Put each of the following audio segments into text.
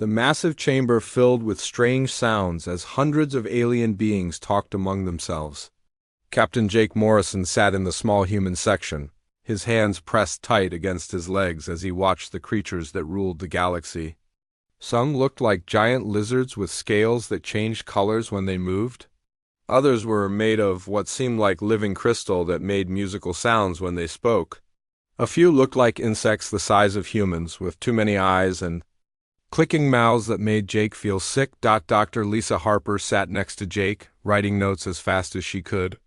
The massive chamber filled with strange sounds as hundreds of alien beings talked among themselves. Captain Jake Morrison sat in the small human section, his hands pressed tight against his legs as he watched the creatures that ruled the galaxy. Some looked like giant lizards with scales that changed colors when they moved. Others were made of what seemed like living crystal that made musical sounds when they spoke. A few looked like insects the size of humans, with too many eyes and clicking mouths that made Jake feel sick. Dr. Lisa Harper sat next to Jake, writing notes as fast as she could.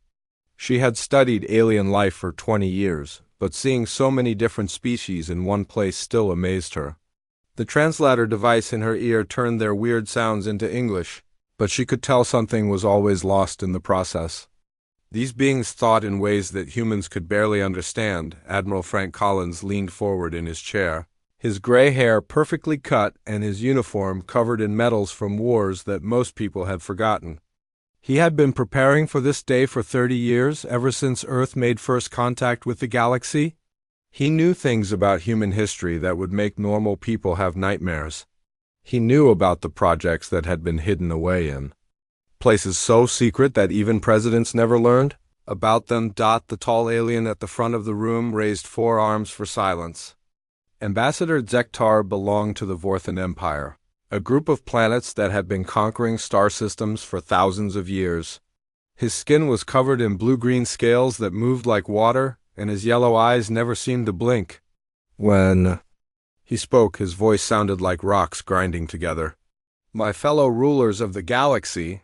She had studied alien life for 20 years, but seeing so many different species in one place still amazed her. The translator device in her ear turned their weird sounds into English, but she could tell something was always lost in the process. These beings thought in ways that humans could barely understand. Admiral Frank Collins leaned forward in his chair, his gray hair perfectly cut and his uniform covered in medals from wars that most people had forgotten. He had been preparing for this day for 30 years, ever since Earth made first contact with the galaxy. He knew things about human history that would make normal people have nightmares. He knew about the projects that had been hidden away in places so secret that even presidents never learned about them. The tall alien at the front of the room raised 4 arms for silence. Ambassador Zektar belonged to the Vorthan Empire, a group of planets that had been conquering star systems for thousands of years. His skin was covered in blue-green scales that moved like water, and his yellow eyes never seemed to blink. When he spoke, his voice sounded like rocks grinding together. "My fellow rulers of the galaxy,"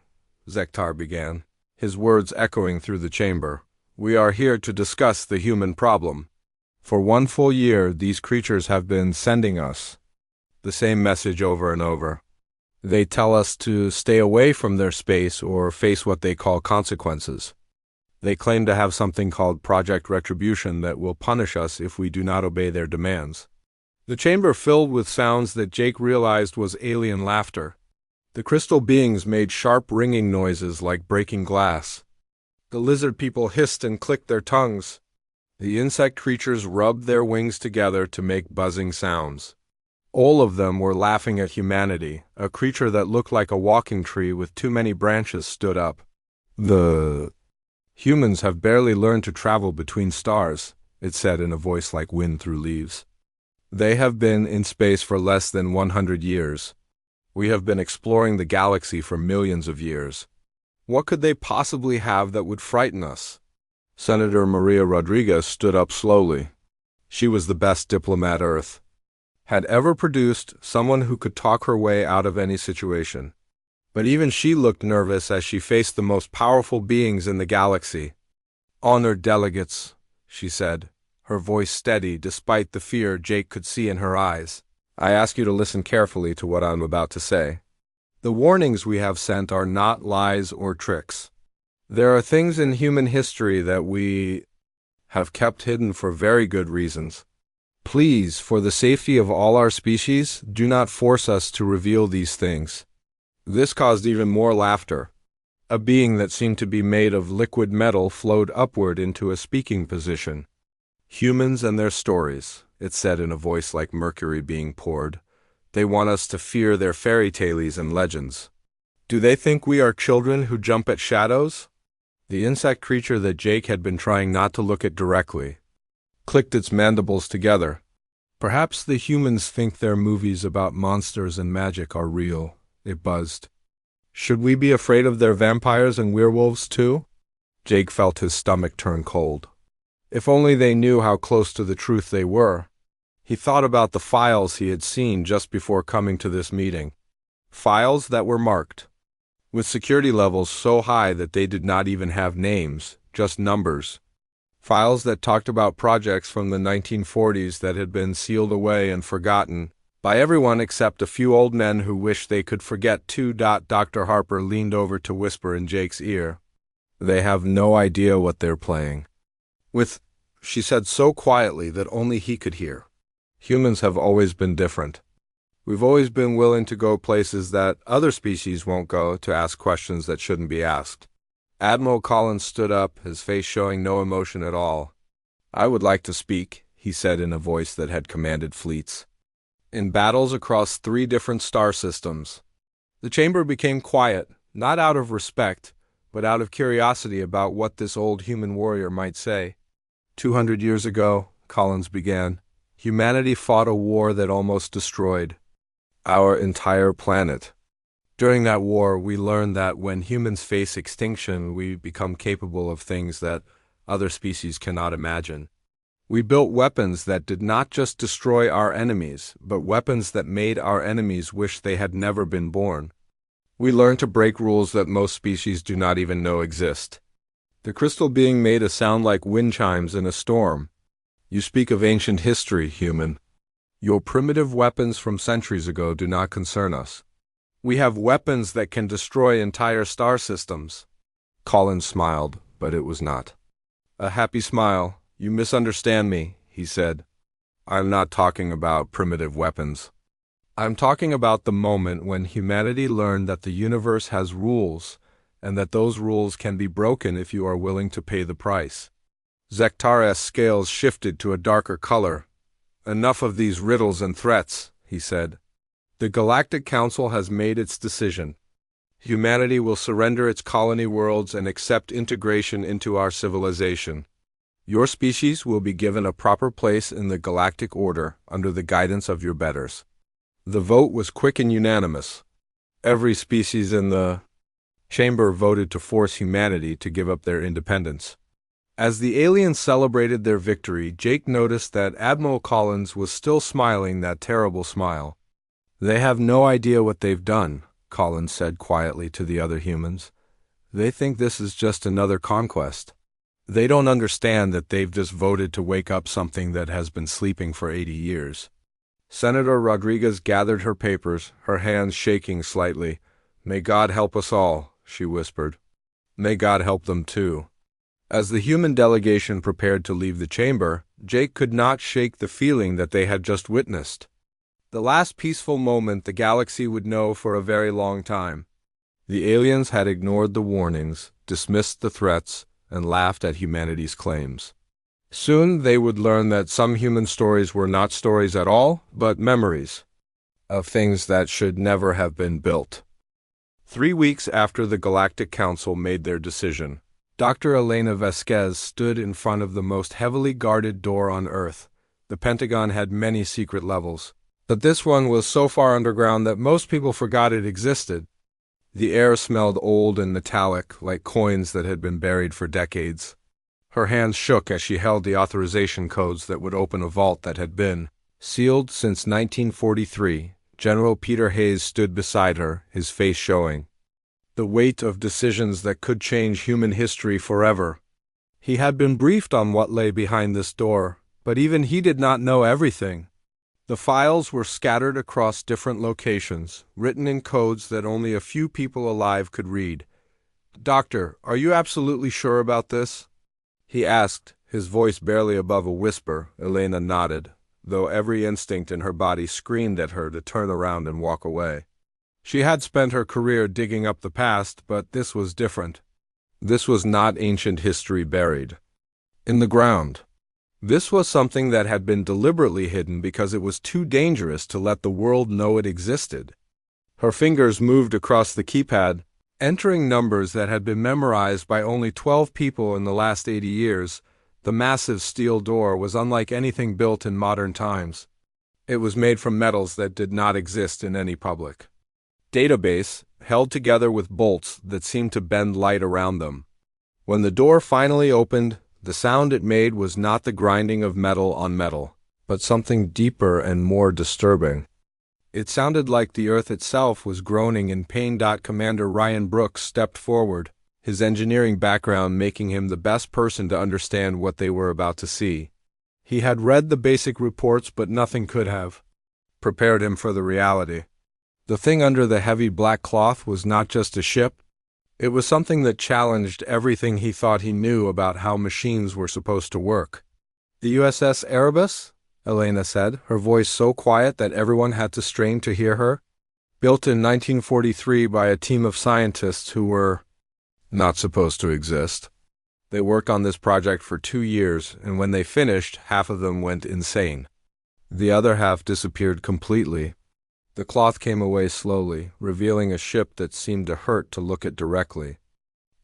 Zektar began, his words echoing through the chamber, "we are here to discuss the human problem. For 1 full year, these creatures have been sending us the same message over and over. They tell us to stay away from their space or face what they call consequences. They claim to have something called Project Retribution that will punish us if we do not obey their demands." The chamber filled with sounds that Jake realized was alien laughter. The crystal beings made sharp ringing noises like breaking glass. The lizard people hissed and clicked their tongues. The insect creatures rubbed their wings together to make buzzing sounds. All of them were laughing at humanity. A creature that looked like a walking tree with too many branches stood up. "The humans have barely learned to travel between stars," it said in a voice like wind through leaves. "They have been in space for less than 100 years. We have been exploring the galaxy for millions of years. What could they possibly have that would frighten us?" Senator Maria Rodriguez stood up slowly. She was the best diplomat Earth had ever produced, someone who could talk her way out of any situation. But even she looked nervous as she faced the most powerful beings in the galaxy. "Honored delegates," she said, her voice steady despite the fear Jake could see in her eyes, "I ask you to listen carefully to what I'm about to say. The warnings we have sent are not lies or tricks. There are things in human history that we have kept hidden for very good reasons. Please, for the safety of all our species, do not force us to reveal these things." This caused even more laughter. A being that seemed to be made of liquid metal flowed upward into a speaking position. "Humans and their stories," it said in a voice like mercury being poured. "They want us to fear their fairy tales and legends. Do they think we are children who jump at shadows?" The insect creature that Jake had been trying not to look at directly clicked its mandibles together. "Perhaps the humans think their movies about monsters and magic are real," it buzzed. "Should we be afraid of their vampires and werewolves too?" Jake felt his stomach turn cold. If only they knew how close to the truth they were. He thought about the files he had seen just before coming to this meeting. Files that were marked with security levels so high that they did not even have names, just numbers. Files that talked about projects from the 1940s that had been sealed away and forgotten by everyone except a few old men who wished they could forget too. Dr. Harper leaned over to whisper in Jake's ear. "They have no idea what they're playing with," she said so quietly that only he could hear. "Humans have always been different. We've always been willing to go places that other species won't go to ask questions that shouldn't be asked." Admiral Collins stood up, his face showing no emotion at all. "I would like to speak," he said in a voice that had commanded fleets. in battles across 3 different star systems. The chamber became quiet, not out of respect, but out of curiosity about what this old human warrior might say. 200 years ago, Collins began, humanity fought a war that almost destroyed our entire planet. During that war, we learned that when humans face extinction, we become capable of things that other species cannot imagine. We built weapons that did not just destroy our enemies, but weapons that made our enemies wish they had never been born. We learned to break rules that most species do not even know exist. The crystal being made a sound like wind chimes in a storm. You speak of ancient history, human. Your primitive weapons from centuries ago do not concern us. We have weapons that can destroy entire star systems. Collins smiled, but it was not a happy smile. You misunderstand me, he said. I'm not talking about primitive weapons. I'm talking about the moment when humanity learned that the universe has rules, and that those rules can be broken if you are willing to pay the price. Zektare's scales shifted to a darker color. Enough of these riddles and threats, he said. The Galactic Council has made its decision. Humanity will surrender its colony worlds and accept integration into our civilization. Your species will be given a proper place in the galactic order under the guidance of your betters. The vote was quick and unanimous. Every species in the chamber voted to force humanity to give up their independence. As the aliens celebrated their victory, Jake noticed that Admiral Collins was still smiling that terrible smile. They have no idea what they've done, Collins said quietly to the other humans. They think this is just another conquest. They don't understand that they've just voted to wake up something that has been sleeping for 80 years. Senator Rodriguez gathered her papers, her hands shaking slightly. May God help us all, she whispered. May God help them too. As the human delegation prepared to leave the chamber, Jake could not shake the feeling that they had just witnessed. The last peaceful moment the galaxy would know for a very long time. The aliens had ignored the warnings, dismissed the threats, and laughed at humanity's claims. Soon they would learn that some human stories were not stories at all, but memories of things that should never have been built. 3 weeks after the Galactic Council made their decision, Dr. Elena Vasquez stood in front of the most heavily guarded door on Earth. The Pentagon had many secret levels, but this one was so far underground that most people forgot it existed. The air smelled old and metallic, like coins that had been buried for decades. Her hands shook as she held the authorization codes that would open a vault that had been sealed since 1943. General Peter Hayes stood beside her, his face showing the weight of decisions that could change human history forever. He had been briefed on what lay behind this door, but even he did not know everything. The files were scattered across different locations, written in codes that only a few people alive could read. Doctor, are you absolutely sure about this? He asked, his voice barely above a whisper. Elena nodded, though every instinct in her body screamed at her to turn around and walk away. She had spent her career digging up the past, but this was different. This was not ancient history buried in the ground. This was something that had been deliberately hidden because it was too dangerous to let the world know it existed. Her fingers moved across the keypad, entering numbers that had been memorized by only 12 people in the last 80 years. The massive steel door was unlike anything built in modern times. It was made from metals that did not exist in any public database, held together with bolts that seemed to bend light around them. When the door finally opened, the sound it made was not the grinding of metal on metal, but something deeper and more disturbing. It sounded like the Earth itself was groaning in pain. Commander Ryan Brooks stepped forward, his engineering background making him the best person to understand what they were about to see. He had read the basic reports, but nothing could have prepared him for the reality. The thing under the heavy black cloth was not just a ship. It was something that challenged everything he thought he knew about how machines were supposed to work. The USS Erebus? Elena said, her voice so quiet that everyone had to strain to hear her. Built in 1943 by a team of scientists who were not supposed to exist. They worked on this project for 2 years, and when they finished, half of them went insane. The other half disappeared completely. The cloth came away slowly, revealing a ship that seemed to hurt to look at directly.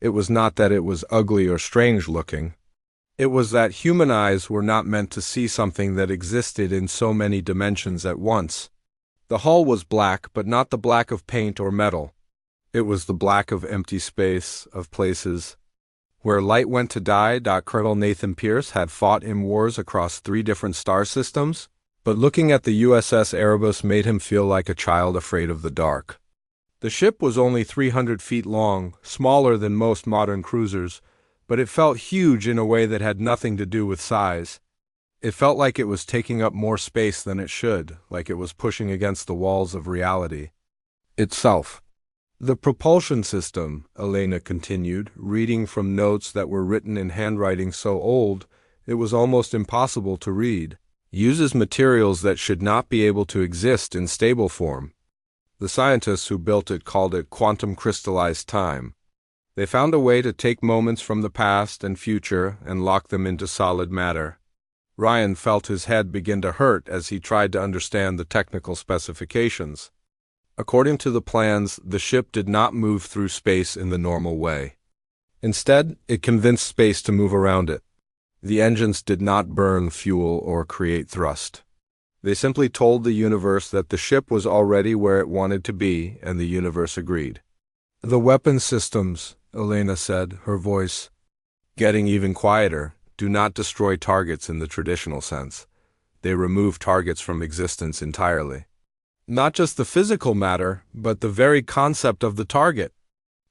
It was not that it was ugly or strange looking. It was that human eyes were not meant to see something that existed in so many dimensions at once. The hull was black, but not the black of paint or metal. It was the black of empty space, of places. Where light went to die. Colonel Nathan Pierce had fought in wars across 3 different star systems, but looking at the USS Erebus made him feel like a child afraid of the dark. The ship was only 300 feet long, smaller than most modern cruisers, but it felt huge in a way that had nothing to do with size. It felt like it was taking up more space than it should, like it was pushing against the walls of reality itself. The propulsion system, Elena continued, reading from notes that were written in handwriting so old it was almost impossible to read, uses materials that should not be able to exist in stable form. The scientists who built it called it quantum crystallized time. They found a way to take moments from the past and future and lock them into solid matter. Ryan felt his head begin to hurt as he tried to understand the technical specifications. According to the plans, the ship did not move through space in the normal way. Instead, it convinced space to move around it. The engines did not burn fuel or create thrust. They simply told the universe that the ship was already where it wanted to be, and the universe agreed. The weapon systems, Elena said, her voice getting even quieter, do not destroy targets in the traditional sense. They remove targets from existence entirely. Not just the physical matter, but the very concept of the target.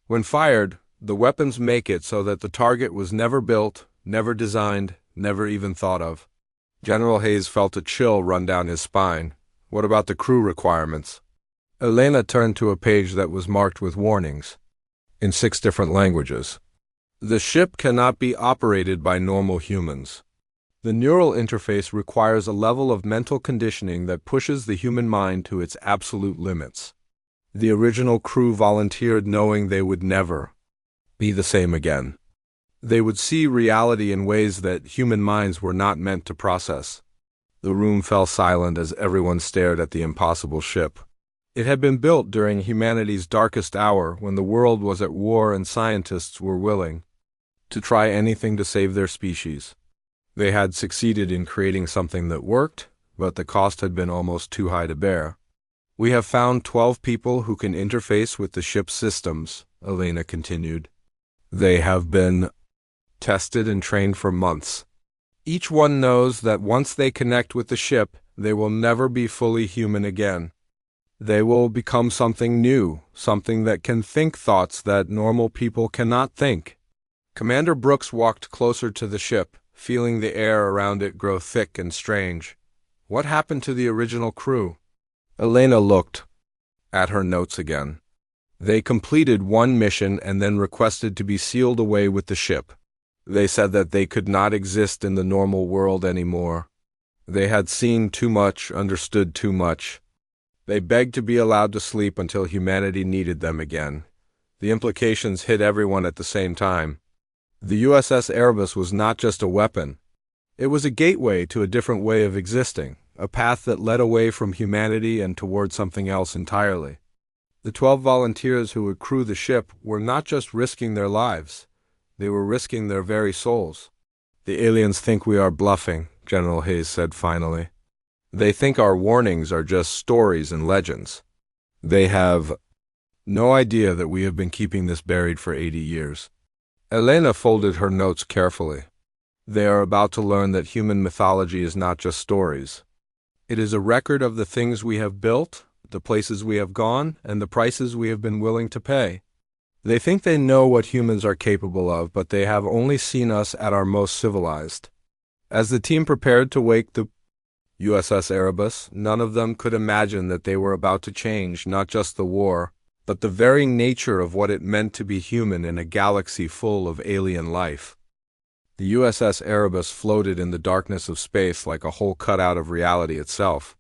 When fired, the weapons make it so that the target was never built, never designed, never even thought of. General Hayes felt a chill run down his spine. What about the crew requirements? Elena turned to a page that was marked with warnings, in 6 different languages. The ship cannot be operated by normal humans. The neural interface requires a level of mental conditioning that pushes the human mind to its absolute limits. The original crew volunteered knowing they would never be the same again. They would see reality in ways that human minds were not meant to process. The room fell silent as everyone stared at the impossible ship. It had been built during humanity's darkest hour when the world was at war and scientists were willing to try anything to save their species. They had succeeded in creating something that worked, but the cost had been almost too high to bear. We have found 12 people who can interface with the ship's systems, Elena continued. They have been tested and trained for months. Each one knows that once they connect with the ship, they will never be fully human again. They will become something new, something that can think thoughts that normal people cannot think. Commander Brooks walked closer to the ship, feeling the air around it grow thick and strange. What happened to the original crew? Elena looked at her notes again. They completed 1 mission and then requested to be sealed away with the ship. They said that they could not exist in the normal world anymore. They had seen too much, understood too much. They begged to be allowed to sleep until humanity needed them again. The implications hit everyone at the same time. The USS Erebus was not just a weapon. It was a gateway to a different way of existing, a path that led away from humanity and toward something else entirely. The 12 volunteers who would crew the ship were not just risking their lives. They were risking their very souls. The aliens think we are bluffing, General Hayes said finally. They think our warnings are just stories and legends. They have no idea that we have been keeping this buried for 80 years. Elena folded her notes carefully. They are about to learn that human mythology is not just stories. It is a record of the things we have built, the places we have gone, and the prices we have been willing to pay. They think they know what humans are capable of, but they have only seen us at our most civilized. As the team prepared to wake the USS Erebus, none of them could imagine that they were about to change not just the war, but the very nature of what it meant to be human in a galaxy full of alien life. The USS Erebus floated in the darkness of space like a hole cut out of reality itself.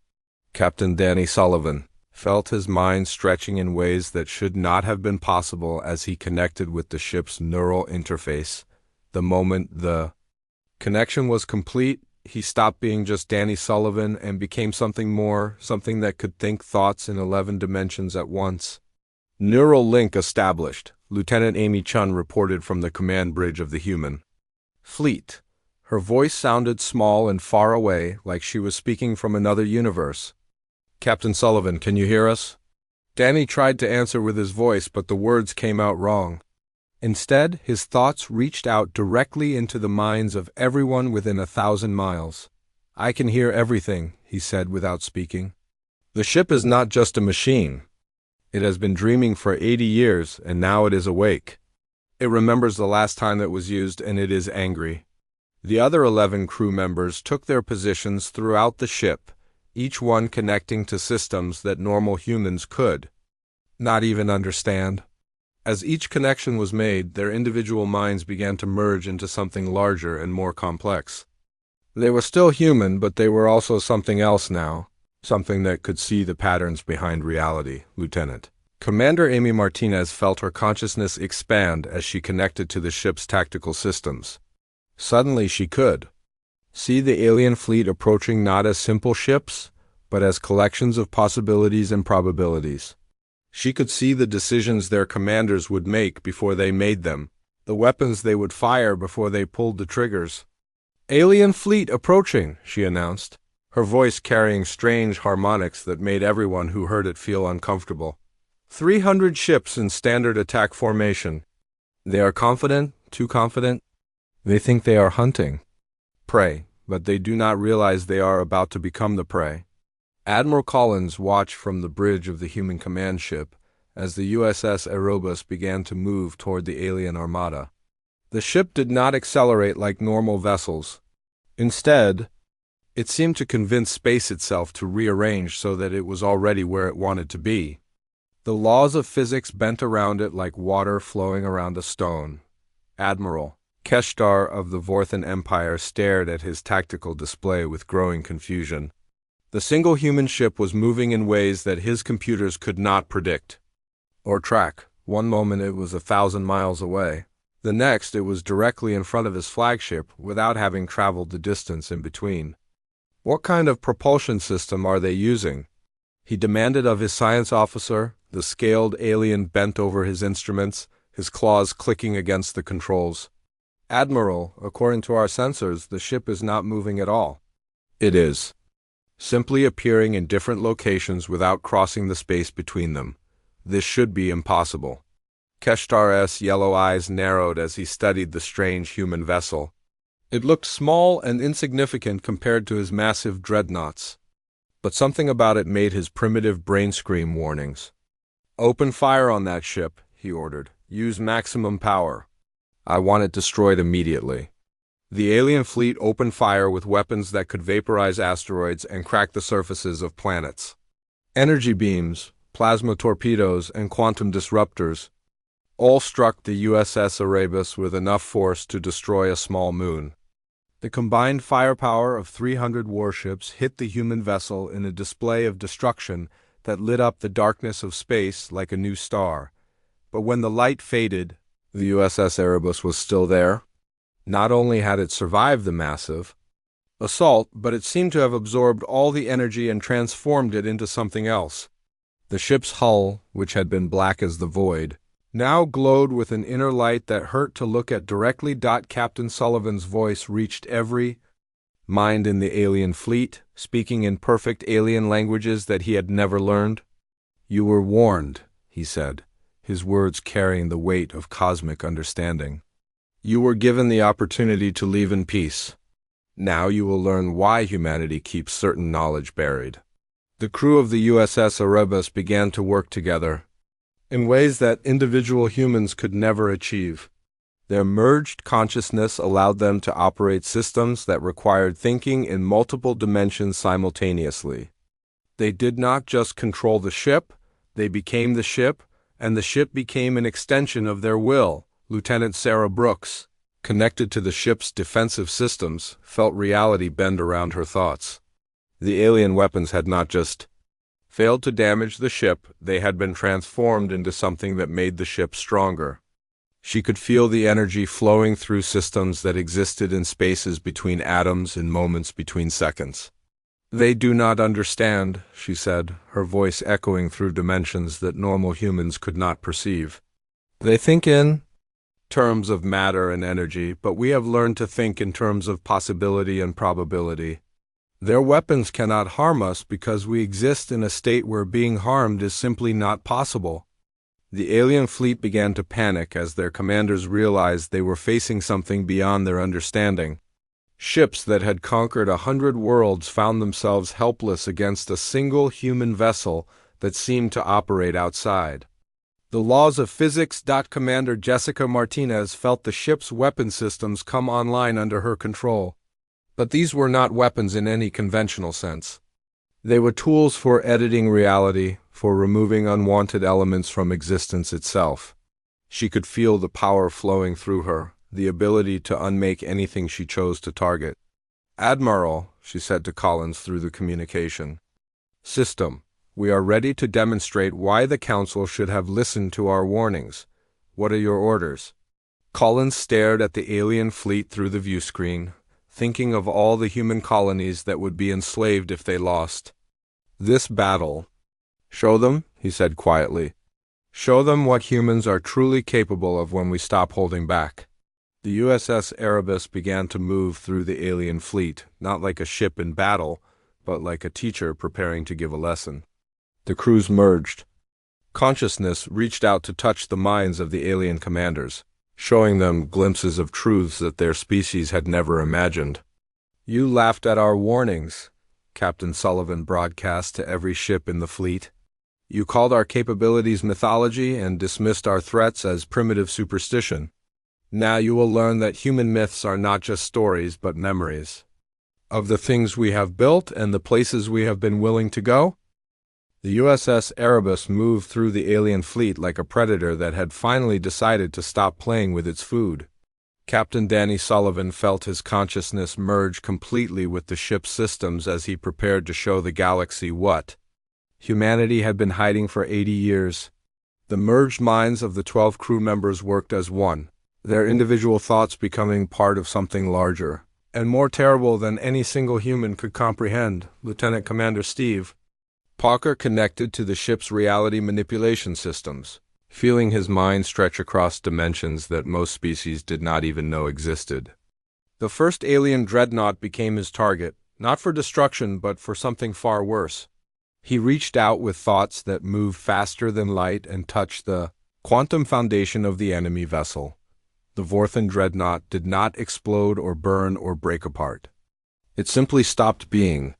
Captain Danny Sullivan felt his mind stretching in ways that should not have been possible as he connected with the ship's neural interface. The moment the connection was complete, he stopped being just Danny Sullivan and became something more, something that could think thoughts in 11 dimensions at once. Neural link established, Lieutenant Amy Chun reported from the command bridge of the human fleet. Her voice sounded small and far away, like she was speaking from another universe. Captain Sullivan, can you hear us? Danny tried to answer with his voice, but the words came out wrong. Instead, his thoughts reached out directly into the minds of everyone within 1,000 miles. I can hear everything, he said without speaking. The ship is not just a machine. It has been dreaming for 80 years, and now it is awake. It remembers the last time it was used, and it is angry. The other 11 crew members took their positions throughout the ship, each one connecting to systems that normal humans could not even understand. As each connection was made, their individual minds began to merge into something larger and more complex. They were still human, but they were also something else now, something that could see the patterns behind reality, Lieutenant. Commander Amy Martinez felt her consciousness expand as she connected to the ship's tactical systems. Suddenly she could see the alien fleet approaching not as simple ships, but as collections of possibilities and probabilities. She could see the decisions their commanders would make before they made them, the weapons they would fire before they pulled the triggers. "Alien fleet approaching," she announced, her voice carrying strange harmonics that made everyone who heard it feel uncomfortable. 300 ships in standard attack formation. They are confident, too confident. They think they are hunting prey, but they do not realize they are about to become the prey. Admiral Collins watched from the bridge of the human command ship as the USS Erebus began to move toward the alien armada. The ship did not accelerate like normal vessels. Instead, it seemed to convince space itself to rearrange so that it was already where it wanted to be. The laws of physics bent around it like water flowing around a stone. Admiral Keshtar of the Vorthan Empire stared at his tactical display with growing confusion. The single human ship was moving in ways that his computers could not predict or track. One moment it was 1,000 miles away. The next it was directly in front of his flagship without having traveled the distance in between. What kind of propulsion system are they using? He demanded of his science officer. The scaled alien bent over his instruments, his claws clicking against the controls. "Admiral, according to our sensors, the ship is not moving at all." "It is. Simply appearing in different locations without crossing the space between them. This should be impossible." Keshtar's yellow eyes narrowed as he studied the strange human vessel. It looked small and insignificant compared to his massive dreadnoughts, but something about it made his primitive brain scream warnings. "Open fire on that ship," he ordered. "Use maximum power. I want it destroyed immediately." The alien fleet opened fire with weapons that could vaporize asteroids and crack the surfaces of planets. Energy beams, plasma torpedoes, and quantum disruptors all struck the USS Erebus with enough force to destroy a small moon. The combined firepower of 300 warships hit the human vessel in a display of destruction that lit up the darkness of space like a new star. But when the light faded, the USS Erebus was still there. Not only had it survived the massive assault, but it seemed to have absorbed all the energy and transformed it into something else. The ship's hull, which had been black as the void, now glowed with an inner light that hurt to look at directly. Captain Sullivan's voice reached every mind in the alien fleet, speaking in perfect alien languages that he had never learned. "You were warned," he said, his words carrying the weight of cosmic understanding. "You were given the opportunity to leave in peace. Now you will learn why humanity keeps certain knowledge buried." The crew of the USS Erebus began to work together in ways that individual humans could never achieve. Their merged consciousness allowed them to operate systems that required thinking in multiple dimensions simultaneously. They did not just control the ship, they became the ship, and the ship became an extension of their will. Lieutenant Sarah Brooks, connected to the ship's defensive systems, felt reality bend around her thoughts. The alien weapons had not just failed to damage the ship, they had been transformed into something that made the ship stronger. She could feel the energy flowing through systems that existed in spaces between atoms and moments between seconds. "They do not understand," she said, her voice echoing through dimensions that normal humans could not perceive. "They think in terms of matter and energy, but we have learned to think in terms of possibility and probability. Their weapons cannot harm us because we exist in a state where being harmed is simply not possible." The alien fleet began to panic as their commanders realized they were facing something beyond their understanding. Ships that had conquered 100 worlds found themselves helpless against a single human vessel that seemed to operate outside the laws of physics. Commander Jessica Martinez felt the ship's weapon systems come online under her control. But these were not weapons in any conventional sense. They were tools for editing reality, for removing unwanted elements from existence itself. She could feel the power flowing through her, the ability to unmake anything she chose to target. "Admiral," she said to Collins through the communication system, "we are ready to demonstrate why the Council should have listened to our warnings. What are your orders?" Collins stared at the alien fleet through the viewscreen, thinking of all the human colonies that would be enslaved if they lost this battle. "Show them," he said quietly. "Show them what humans are truly capable of when we stop holding back." The USS Erebus began to move through the alien fleet, not like a ship in battle, but like a teacher preparing to give a lesson. The crews merged. Consciousness reached out to touch the minds of the alien commanders, showing them glimpses of truths that their species had never imagined. "You laughed at our warnings," Captain Sullivan broadcast to every ship in the fleet. "You called our capabilities mythology and dismissed our threats as primitive superstition. Now you will learn that human myths are not just stories but memories of the things we have built and the places we have been willing to go." The USS Erebus moved through the alien fleet like a predator that had finally decided to stop playing with its food. Captain Danny Sullivan felt his consciousness merge completely with the ship's systems as he prepared to show the galaxy what humanity had been hiding for 80 years. The merged minds of the 12 crew members worked as one, their individual thoughts becoming part of something larger and more terrible than any single human could comprehend. Lieutenant Commander Steve Parker connected to the ship's reality manipulation systems, feeling his mind stretch across dimensions that most species did not even know existed. The first alien dreadnought became his target, not for destruction but for something far worse. He reached out with thoughts that moved faster than light and touched the quantum foundation of the enemy vessel. The Vorthan dreadnought did not explode or burn or break apart. It simply stopped being.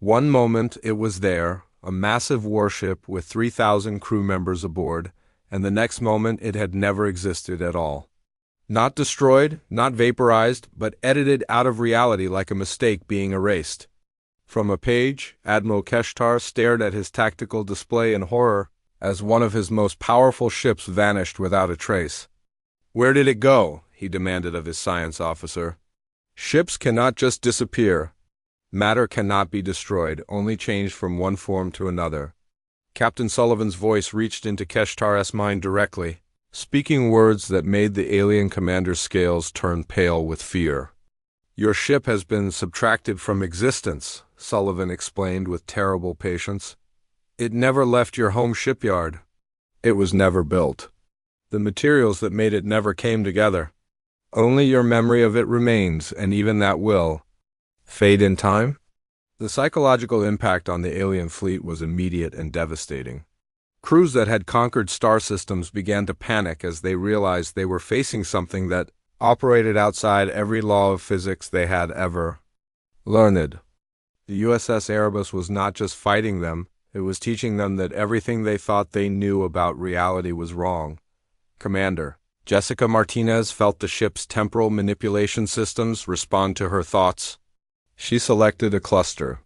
One moment it was there, a massive warship with 3,000 crew members aboard, and the next moment it had never existed at all. Not destroyed, not vaporized, but edited out of reality like a mistake being erased. From a page, Admiral Keshtar stared at his tactical display in horror as one of his most powerful ships vanished without a trace. "Where did it go?" he demanded of his science officer. "Ships cannot just disappear. Matter cannot be destroyed, only changed from one form to another." Captain Sullivan's voice reached into Keshtar's mind directly, speaking words that made the alien commander's scales turn pale with fear. "Your ship has been subtracted from existence," Sullivan explained with terrible patience. "It never left your home shipyard. It was never built. The materials that made it never came together. Only your memory of it remains, and even that will fade in time." The psychological impact on the alien fleet was immediate and devastating. Crews that had conquered star systems began to panic as they realized they were facing something that operated outside every law of physics they had ever learned. The USS Erebus was not just fighting them, it was teaching them that everything they thought they knew about reality was wrong. Commander Jessica Martinez felt the ship's temporal manipulation systems respond to her thoughts. She selected a cluster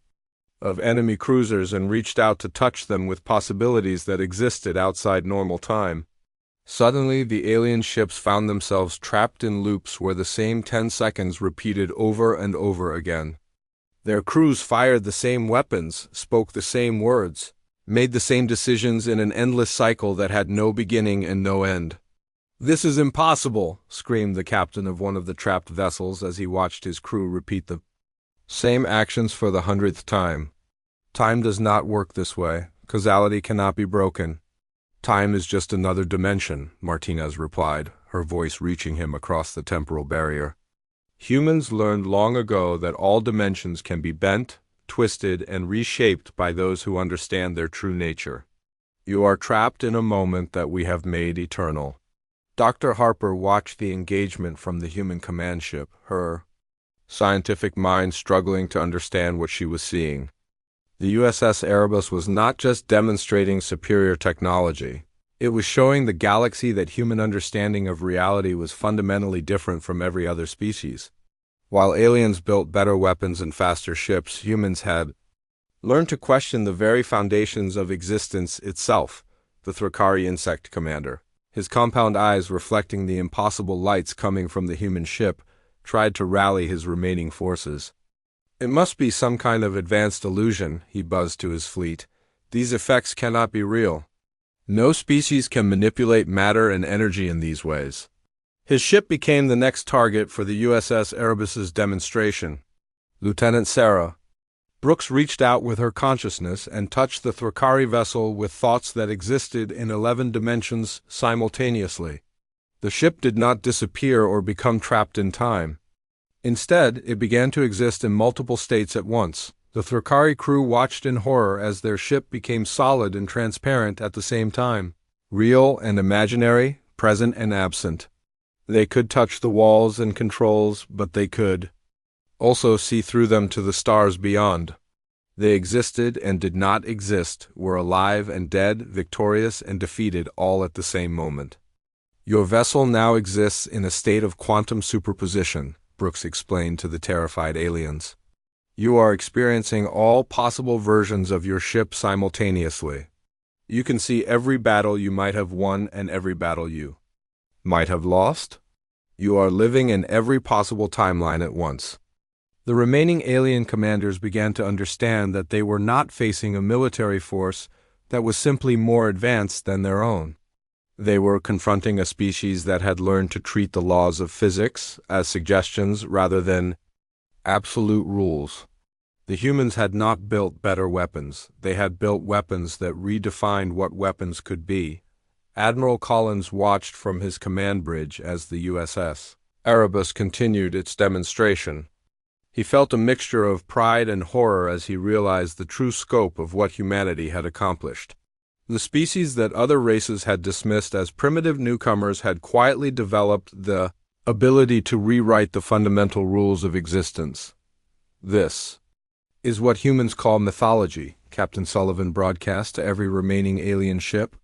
of enemy cruisers and reached out to touch them with possibilities that existed outside normal time. Suddenly, the alien ships found themselves trapped in loops where the same 10 seconds repeated over and over again. Their crews fired the same weapons, spoke the same words, made the same decisions in an endless cycle that had no beginning and no end. "This is impossible!" screamed the captain of one of the trapped vessels as he watched his crew repeat the same actions for the 100th time. "Time does not work this way. Causality cannot be broken. Time is just another dimension," Martinez replied, her voice reaching him across the temporal barrier. "Humans learned long ago that all dimensions can be bent, twisted, and reshaped by those who understand their true nature. You are trapped in a moment that we have made eternal." Dr. Harper watched the engagement from the human command ship, her scientific mind struggling to understand what she was seeing. The USS Erebus was not just demonstrating superior technology. It was showing the galaxy that human understanding of reality was fundamentally different from every other species. While aliens built better weapons and faster ships, humans had learned to question the very foundations of existence itself. The Thrakari insect commander, his compound eyes reflecting the impossible lights coming from the human ship, tried to rally his remaining forces. "It must be some kind of advanced illusion," he buzzed to his fleet. "These effects cannot be real. No species can manipulate matter and energy in these ways." His ship became the next target for the USS Erebus's demonstration. Lieutenant Sarah Brooks reached out with her consciousness and touched the Thrakari vessel with thoughts that existed in 11 dimensions simultaneously. The ship did not disappear or become trapped in time. Instead, it began to exist in multiple states at once. The Thrakari crew watched in horror as their ship became solid and transparent at the same time. Real and imaginary, present and absent. They could touch the walls and controls, but they could also see through them to the stars beyond. They existed and did not exist, were alive and dead, victorious and defeated all at the same moment. "Your vessel now exists in a state of quantum superposition," Brooks explained to the terrified aliens. "You are experiencing all possible versions of your ship simultaneously. You can see every battle you might have won and every battle you might have lost. You are living in every possible timeline at once." The remaining alien commanders began to understand that they were not facing a military force that was simply more advanced than their own. They were confronting a species that had learned to treat the laws of physics as suggestions rather than absolute rules. The humans had not built better weapons. They had built weapons that redefined what weapons could be. Admiral Collins watched from his command bridge as the USS Erebus continued its demonstration. He felt a mixture of pride and horror as he realized the true scope of what humanity had accomplished. The species that other races had dismissed as primitive newcomers had quietly developed the ability to rewrite the fundamental rules of existence. "This is what humans call mythology," Captain Sullivan broadcast to every remaining alien ship.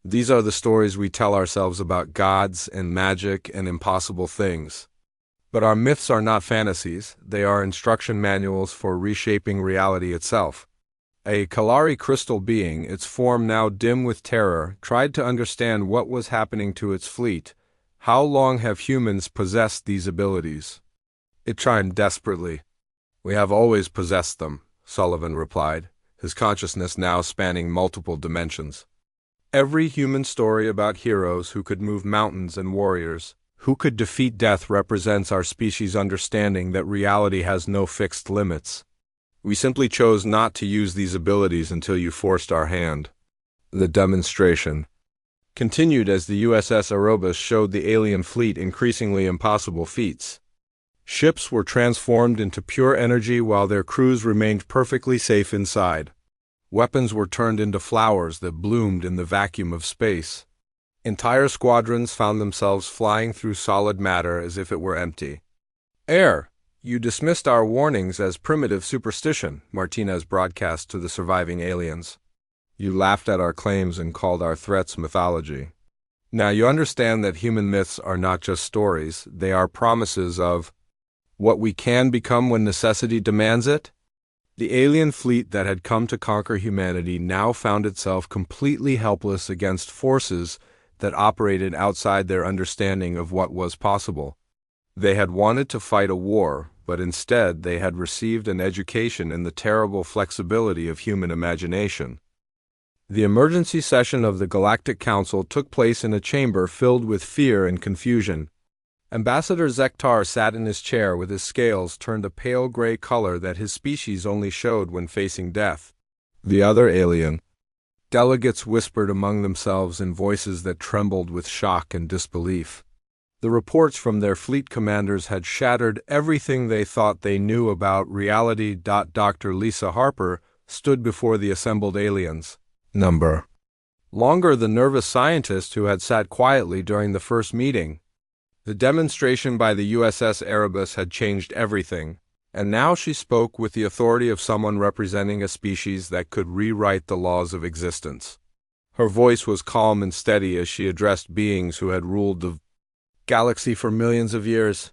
"These are the stories we tell ourselves about gods and magic and impossible things. But our myths are not fantasies, they are instruction manuals for reshaping reality itself." A Kalari crystal being, its form now dim with terror, tried to understand what was happening to its fleet. "How long have humans possessed these abilities?" It chimed desperately. "We have always possessed them," Sullivan replied, his consciousness now spanning multiple dimensions. Every human story about heroes who could move mountains and warriors who could defeat death represents our species' understanding that reality has no fixed limits. We simply chose not to use these abilities until you forced our hand. The demonstration continued as the USS Erebus showed the alien fleet increasingly impossible feats. Ships were transformed into pure energy while their crews remained perfectly safe inside. Weapons were turned into flowers that bloomed in the vacuum of space. Entire squadrons found themselves flying through solid matter as if it were empty. "Air, you dismissed our warnings as primitive superstition," Martinez broadcast to the surviving aliens. "You laughed at our claims and called our threats mythology. Now you understand that human myths are not just stories, they are promises of what we can become when necessity demands it." The alien fleet that had come to conquer humanity now found itself completely helpless against forces that operated outside their understanding of what was possible. They had wanted to fight a war, but instead they had received an education in the terrible flexibility of human imagination. The emergency session of the Galactic Council took place in a chamber filled with fear and confusion. Ambassador Zektar sat in his chair with his scales turned a pale gray color that his species only showed when facing death. The other alien. Delegates whispered among themselves in voices that trembled with shock and disbelief. The reports from their fleet commanders had shattered everything they thought they knew about reality. Dr. Lisa Harper stood before the assembled aliens. Longer, the nervous scientist who had sat quietly during the first meeting. The demonstration by the USS Erebus had changed everything, and now she spoke with the authority of someone representing a species that could rewrite the laws of existence. Her voice was calm and steady as she addressed beings who had ruled the galaxy for millions of years.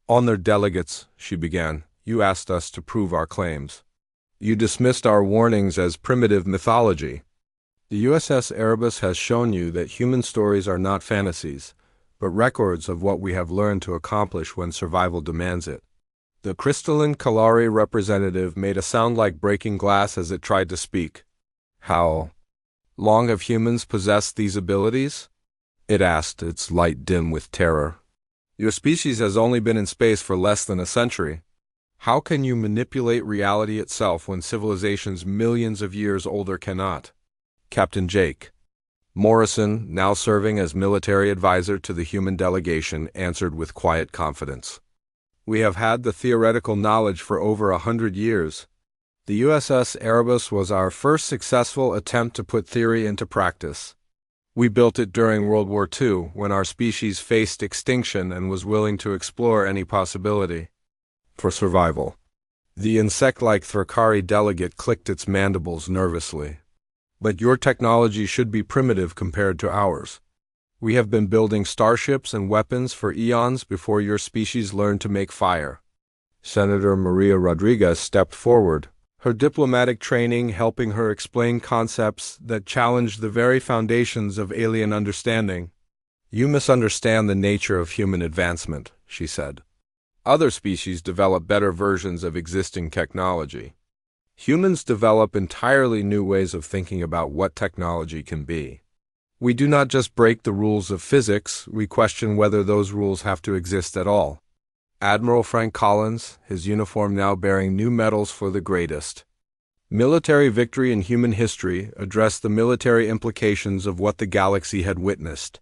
"Honored delegates," she began, "you asked us to prove our claims. You dismissed our warnings as primitive mythology. The USS Erebus has shown you that human stories are not fantasies, but records of what we have learned to accomplish when survival demands it." The crystalline Kalari representative made a sound like breaking glass as it tried to speak. "How long have humans possessed these abilities?" it asked, its light dim with terror. "Your species has only been in space for less than a century. How can you manipulate reality itself when civilizations millions of years older cannot?" Captain Jake Morrison, now serving as military advisor to the human delegation, answered with quiet confidence. "We have had the theoretical knowledge for over 100 years. The USS Erebus was our first successful attempt to put theory into practice. We built it during World War II, when our species faced extinction and was willing to explore any possibility for survival." The insect-like Thrakari delegate clicked its mandibles nervously. "But your technology should be primitive compared to ours. We have been building starships and weapons for eons before your species learned to make fire." Senator Maria Rodriguez stepped forward, her diplomatic training helping her explain concepts that challenged the very foundations of alien understanding. "You misunderstand the nature of human advancement," she said. "Other species develop better versions of existing technology. Humans develop entirely new ways of thinking about what technology can be. We do not just break the rules of physics, we question whether those rules have to exist at all." Admiral Frank Collins, his uniform now bearing new medals for the greatest military victory in human history, addressed the military implications of what the galaxy had witnessed.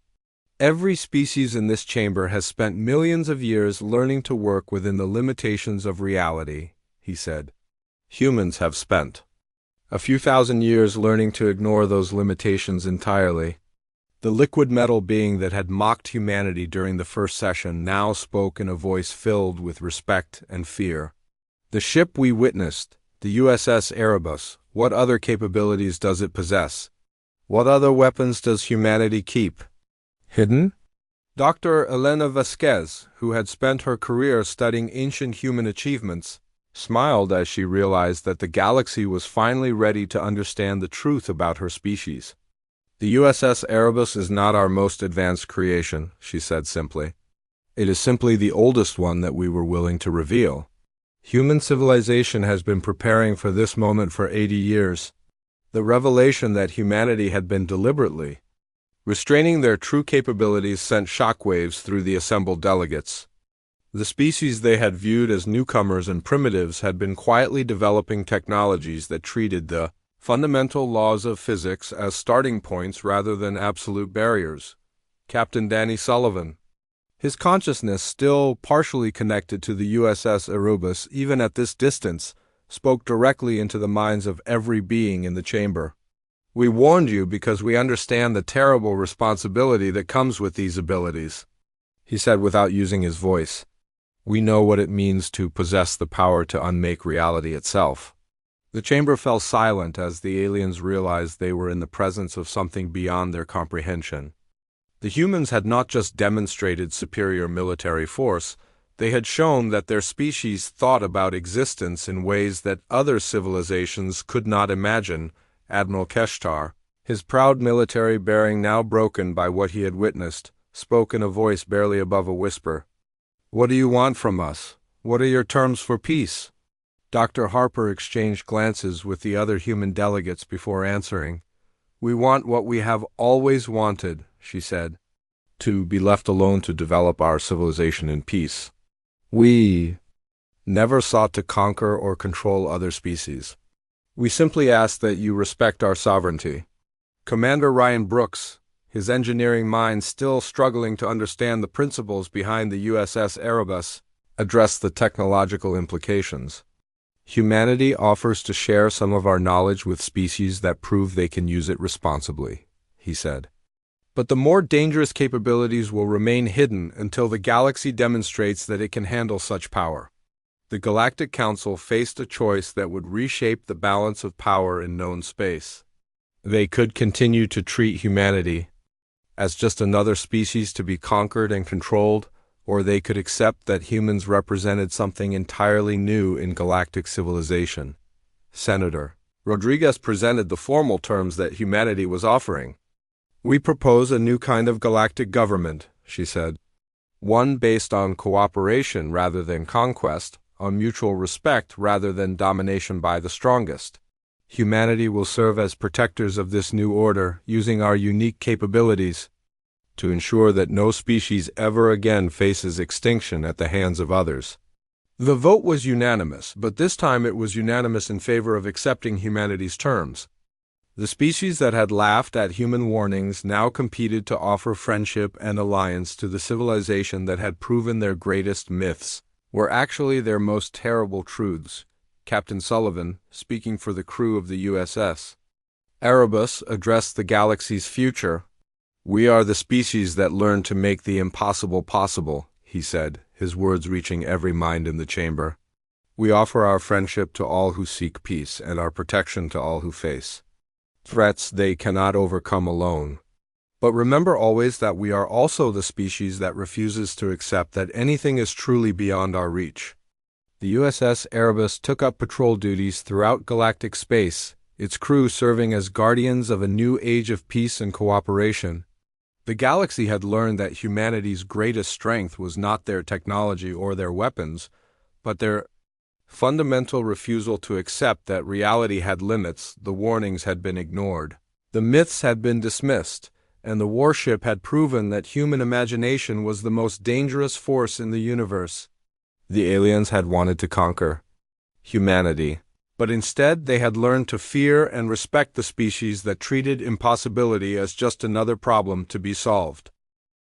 "Every species in this chamber has spent millions of years learning to work within the limitations of reality," he said. "Humans have spent a few thousand years learning to ignore those limitations entirely." The liquid metal being that had mocked humanity during the first session now spoke in a voice filled with respect and fear. "The ship we witnessed, the USS Erebus, what other capabilities does it possess? What other weapons does humanity keep hidden?" Dr. Elena Vasquez, who had spent her career studying ancient human achievements, smiled as she realized that the galaxy was finally ready to understand the truth about her species. "The USS Erebus is not our most advanced creation," she said simply. "It is simply the oldest one that we were willing to reveal. Human civilization has been preparing for this moment for 80 years. The revelation that humanity had been deliberately restraining their true capabilities sent shockwaves through the assembled delegates. The species they had viewed as newcomers and primitives had been quietly developing technologies that treated the fundamental laws of physics as starting points rather than absolute barriers. Captain Danny Sullivan, his consciousness still partially connected to the USS Erebus even at this distance, spoke directly into the minds of every being in the chamber. "We warned you because we understand the terrible responsibility that comes with these abilities," he said without using his voice. "We know what it means to possess the power to unmake reality itself." The chamber fell silent as the aliens realized they were in the presence of something beyond their comprehension. The humans had not just demonstrated superior military force, they had shown that their species thought about existence in ways that other civilizations could not imagine. Admiral Keshtar, his proud military bearing now broken by what he had witnessed, spoke in a voice barely above a whisper. "What do you want from us? What are your terms for peace?" Dr. Harper exchanged glances with the other human delegates before answering. "We want what we have always wanted," she said, "to be left alone to develop our civilization in peace. We never sought to conquer or control other species. We simply ask that you respect our sovereignty." Commander Ryan Brooks, his engineering mind still struggling to understand the principles behind the USS Erebus, addressed the technological implications. "Humanity offers to share some of our knowledge with species that prove they can use it responsibly," he said. "But the more dangerous capabilities will remain hidden until the galaxy demonstrates that it can handle such power." The Galactic Council faced a choice that would reshape the balance of power in known space. They could continue to treat humanity as just another species to be conquered and controlled, or they could accept that humans represented something entirely new in galactic civilization. Senator Rodriguez presented the formal terms that humanity was offering. "We propose a new kind of galactic government," she said. "One based on cooperation rather than conquest, on mutual respect rather than domination by the strongest. Humanity will serve as protectors of this new order, using our unique capabilities to ensure that no species ever again faces extinction at the hands of others." The vote was unanimous, but this time it was unanimous in favor of accepting humanity's terms. The species that had laughed at human warnings now competed to offer friendship and alliance to the civilization that had proven their greatest myths were actually their most terrible truths. Captain Sullivan, speaking for the crew of the USS Erebus, addressed the galaxy's future. "We are the species that learned to make the impossible possible," he said, his words reaching every mind in the chamber. "We offer our friendship to all who seek peace and our protection to all who face threats they cannot overcome alone. But remember always that we are also the species that refuses to accept that anything is truly beyond our reach." The USS Erebus took up patrol duties throughout galactic space, its crew serving as guardians of a new age of peace and cooperation. The galaxy had learned that humanity's greatest strength was not their technology or their weapons, but their fundamental refusal to accept that reality had limits. The warnings had been ignored. The myths had been dismissed, and the warship had proven that human imagination was the most dangerous force in the universe. The aliens had wanted to conquer humanity, but instead they had learned to fear and respect the species that treated impossibility as just another problem to be solved.